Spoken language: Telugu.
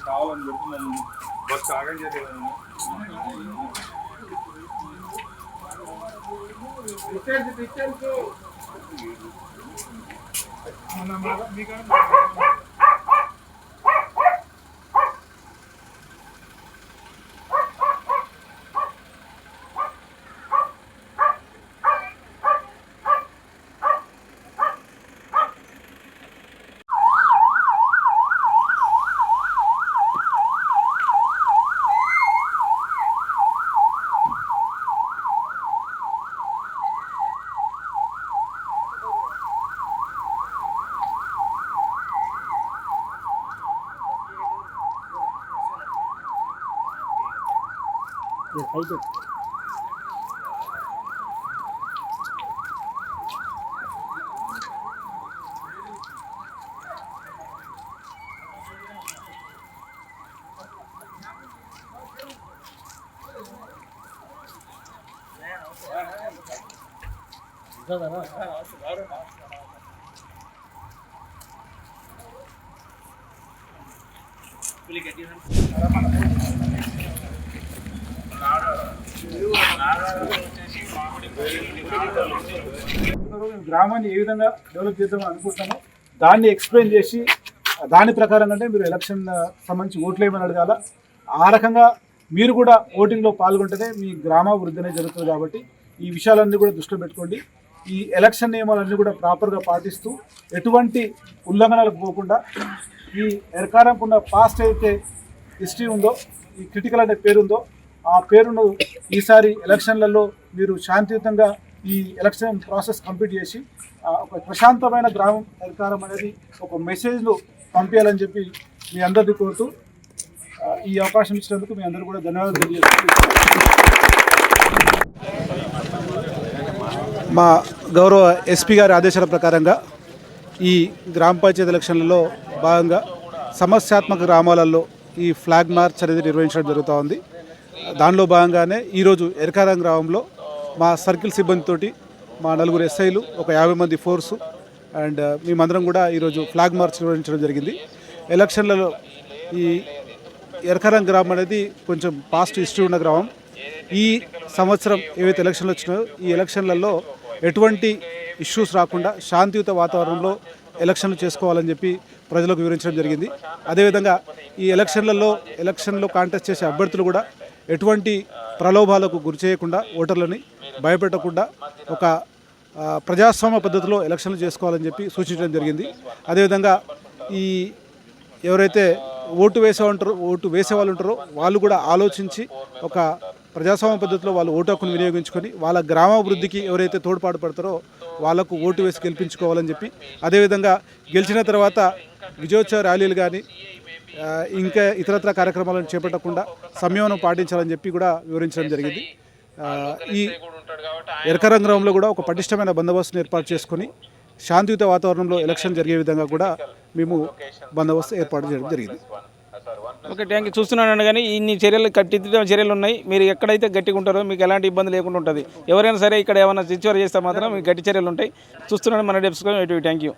కావాలని పెడుతున్నాను బస్ ఆగం చేయలేదు. గ్రామాన్ని ఏ విధంగా డెవలప్ చేద్దామని అనుకుంటున్నామో దాన్ని ఎక్స్ప్లెయిన్ చేసి దాని ప్రకారం అంటే మీరు ఎలక్షన్ సంబంధించి ఓట్లు ఏమని అడగాల, ఆ రకంగా మీరు కూడా ఓటింగ్లో పాల్గొంటేనే మీ గ్రామాభివృద్ధి అనేది జరుగుతుంది. కాబట్టి ఈ విషయాలన్నీ కూడా దృష్టిలో పెట్టుకోండి. ఈ ఎలక్షన్ నియమాలన్నీ కూడా ప్రాపర్గా పాటిస్తూ ఎటువంటి ఉల్లంఘనలకు పోకుండా ఈ ఎర్కారంకున్న పాస్ట్ అయితే హిస్టరీ ఉందో, ఈ క్రిటికల్ అనే పేరుందో, ఆ పేరును ఈసారి ఎలక్షన్లలో మీరు శాంతియుతంగా ఈ ఎలక్షన్ ప్రాసెస్ కంప్లీట్ చేసి ఒక ప్రశాంతమైన గ్రామం ఎర్కారం అనేది ఒక మెసేజ్ను పంపించాలని చెప్పి మీ అందరినీ కోరుతూ ఈ అవకాశం ఇచ్చినందుకు మీ అందరూ కూడా ధన్యవాదాలు తెలియజేస్తున్నాను. మా గౌరవ ఎస్పీ గారి ఆదేశాల ప్రకారంగా ఈ గ్రామ పంచాయతీ ఎలక్షన్లలో భాగంగా సమస్యాత్మక గ్రామాలలో ఈ ఫ్లాగ్ మార్చ్ అనేది నిర్వహించడం జరుగుతూ ఉంది. దానిలో భాగంగానే ఈరోజు ఎర్కారం గ్రామంలో మా సర్కిల్ సిబ్బందితోటి మా 4 ఎస్ఐలు, ఒక 50 మంది ఫోర్సు అండ్ మేమందరం కూడా ఈరోజు ఫ్లాగ్ మార్చ్ నిర్వహించడం జరిగింది. ఎలక్షన్లలో ఈ ఎర్కారం గ్రామం అనేది కొంచెం పాస్ట్ హిస్టరీ ఉన్న గ్రామం. ఈ సంవత్సరం ఏవైతే ఎలక్షన్లు వచ్చినాయో ఈ ఎలక్షన్లలో ఎటువంటి ఇష్యూస్ రాకుండా శాంతియుత వాతావరణంలో ఎలక్షన్లు చేసుకోవాలని చెప్పి ప్రజలకు వివరించడం జరిగింది. అదేవిధంగా ఈ ఎలక్షన్లో కాంటెస్ట్ చేసే అభ్యర్థులు కూడా ఎటువంటి ప్రలోభాలకు గురి చేయకుండా, ఓటర్లని భయపెట్టకుండా ఒక ప్రజాస్వామ్య పద్ధతిలో ఎలక్షన్లు చేసుకోవాలని చెప్పి సూచించడం జరిగింది. అదేవిధంగా ఈ ఎవరైతే ఓటు వేసే వాళ్ళు ఉంటారో వాళ్ళు కూడా ఆలోచించి ఒక ప్రజాస్వామ్య పద్ధతిలో వాళ్ళు ఓటు హక్కును వినియోగించుకొని వాళ్ళ గ్రామాభివృద్ధికి ఎవరైతే తోడ్పాటు పడతారో వాళ్ళకు ఓటు వేసి గెలిపించుకోవాలని చెప్పి, అదేవిధంగా గెలిచిన తర్వాత విజయోత్సవ ర్యాలీలు కానీ ఇంకా ఇతరత్ర కార్యక్రమాలను చేపట్టకుండా సంయమనం పాటించాలని చెప్పి కూడా వివరించడం జరిగింది. ఈ ఎర్కారం గ్రామంలో కూడా ఒక పటిష్టమైన బందోబస్తును ఏర్పాటు చేసుకొని శాంతియుత వాతావరణంలో ఎలక్షన్ జరిగే విధంగా కూడా మేము బందోబస్తు ఏర్పాటు చేయడం జరిగింది. Okay, thank you. చూస్తున్నాను కానీ ఇన్ని చర్యలు ఉన్నాయి. మీరు ఎక్కడైతే గట్టిగా ఉంటారో మీకు ఎలాంటి ఇబ్బంది లేకుండా ఉంటుంది. ఎవరైనా సరే ఇక్కడ ఏమైనా చిచ్చువర్ చేస్తే మాత్రం మీకు గట్టి చర్యలు ఉంటాయి. చూస్తున్నాను మన డెప్స్కో. Thank you.